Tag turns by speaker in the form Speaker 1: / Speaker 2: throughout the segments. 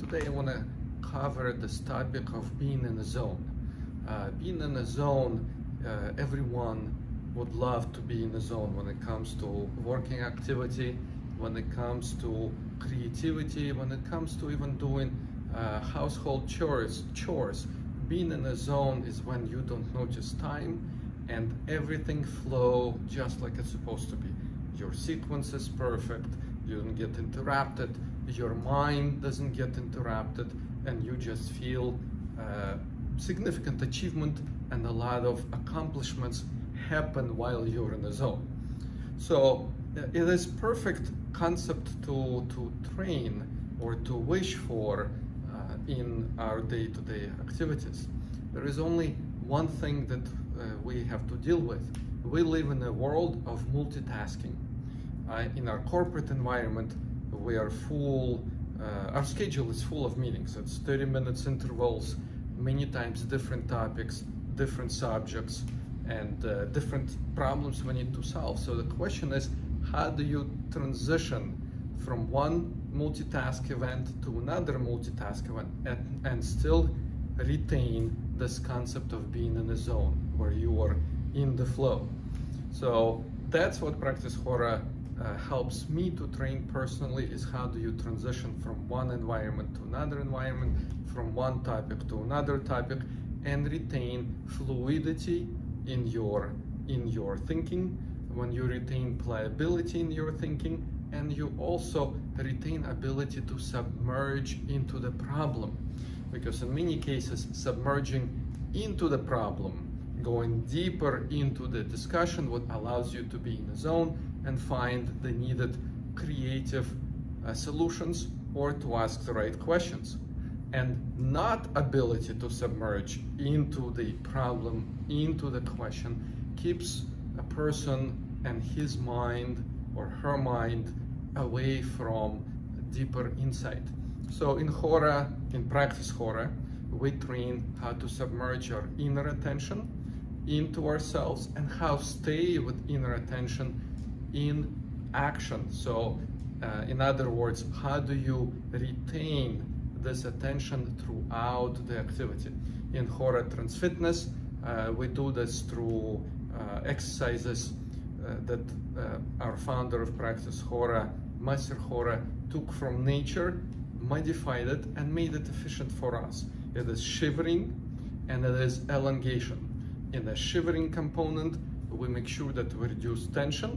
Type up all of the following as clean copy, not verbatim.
Speaker 1: today I want to cover this topic of being in a zone. Being in a zone, everyone would love to be in a zone when it comes to working activity, when it comes to creativity, when it comes to even doing household chores. Being in a zone is when you don't notice time and everything flow just like it's supposed to be. Your sequence is perfect, you don't get interrupted, your mind doesn't get interrupted, and you just feel significant achievement and a lot of accomplishments happen while you're in the zone. So it is perfect concept to train or to wish for in our day-to-day activities. There is only one thing that we have to deal with. We live in a world of multitasking. In our corporate environment, we are full, our schedule is full of meetings. It's 30 minutes intervals, many times different topics, different subjects, and different problems we need to solve. So the question is, how do you transition from one multitask event to another multitask event and still retain this concept of being in a zone where you are in the flow? So that's what Practice Hora helps me to train personally, is how do you transition from one environment to another environment, from one topic to another topic, and retain fluidity in your thinking. When you retain pliability in your thinking, and you also retain ability to submerge into the problem, because in many cases submerging into the problem, going deeper into the discussion, what allows you to be in the zone and find the needed creative solutions or to ask the right questions. And not ability to submerge into the problem, into the question, keeps a person and his mind or her mind away from deeper insight. So in Hora, in Practice Hora, we train how to submerge our inner attention into ourselves and how stay with inner attention in action. So in other words, how do you retain this attention throughout the activity? In Hora Trans Fitness, we do this through exercises that our founder of Practice Hora, Master Hora, took from nature, modified it, and made it efficient for us. It is shivering and it is elongation. In the shivering component, we make sure that we reduce tension,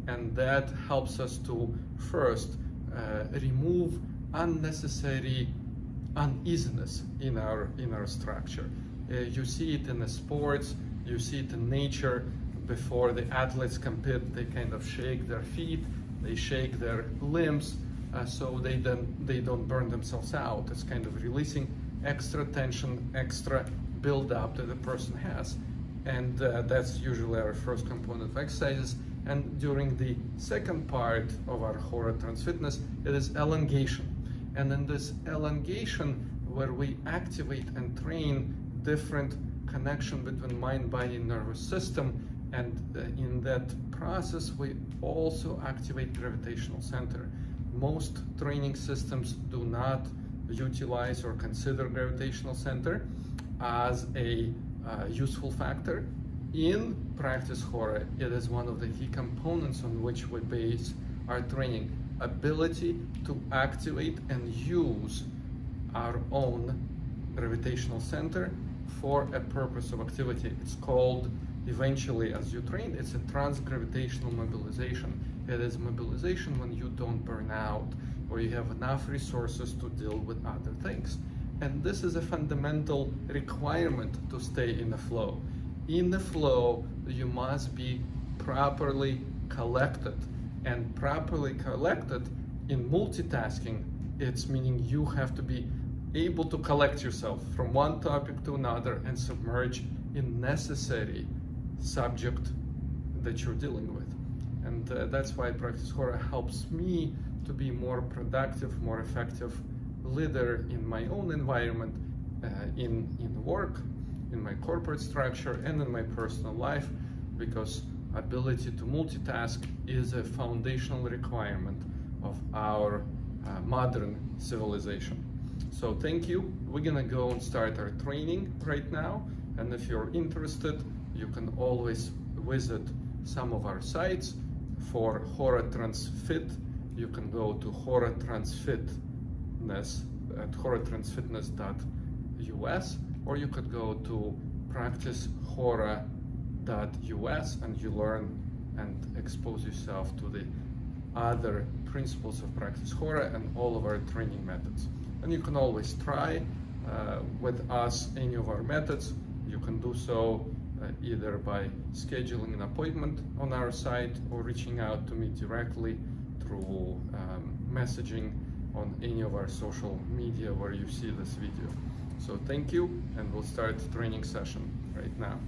Speaker 1: and that helps us to first remove unnecessary uneasiness in our structure. You see it in the sports, you see it in nature. Before the athletes compete, they kind of shake their feet, they shake their limbs, so they don't burn themselves out. It's kind of releasing extra tension, extra build up that the person has. And that's usually our first component of exercises. And during the second part of our Hora Trans Fitness, it is elongation. And in this elongation, where we activate and train different connection between mind, body, and nervous system, and in that process, we also activate gravitational center. Most training systems do not utilize or consider gravitational center as a useful factor. In Practice Hora, it is one of the key components on which we base our training. Ability to activate and use our own gravitational center for a purpose of activity. It's called, eventually as you train, it's a transgravitational mobilization. It is mobilization when you don't burn out or you have enough resources to deal with other things. And this is a fundamental requirement to stay in the flow. In the flow, you must be properly collected. And properly collected in multitasking, it's meaning you have to be able to collect yourself from one topic to another and submerge in necessary subject that you're dealing with. And that's why Practice Hora helps me to be more productive, more effective leader in my own environment, in work, in my corporate structure, and in my personal life, because ability to multitask is a foundational requirement of our modern civilization. So thank you. We're gonna go and start our training right now. And if you're interested, you can always visit some of our sites. For Hora Transfit, you can go to Hora Transfitness at horatransfitness.us, or you could go to practicehora.us and you learn and expose yourself to the other principles of Practice Hora and all of our training methods. And you can always try with us any of our methods. You can do so either by scheduling an appointment on our site or reaching out to me directly through messaging on any of our social media where you see this video. So thank you, and we'll start the training session right now.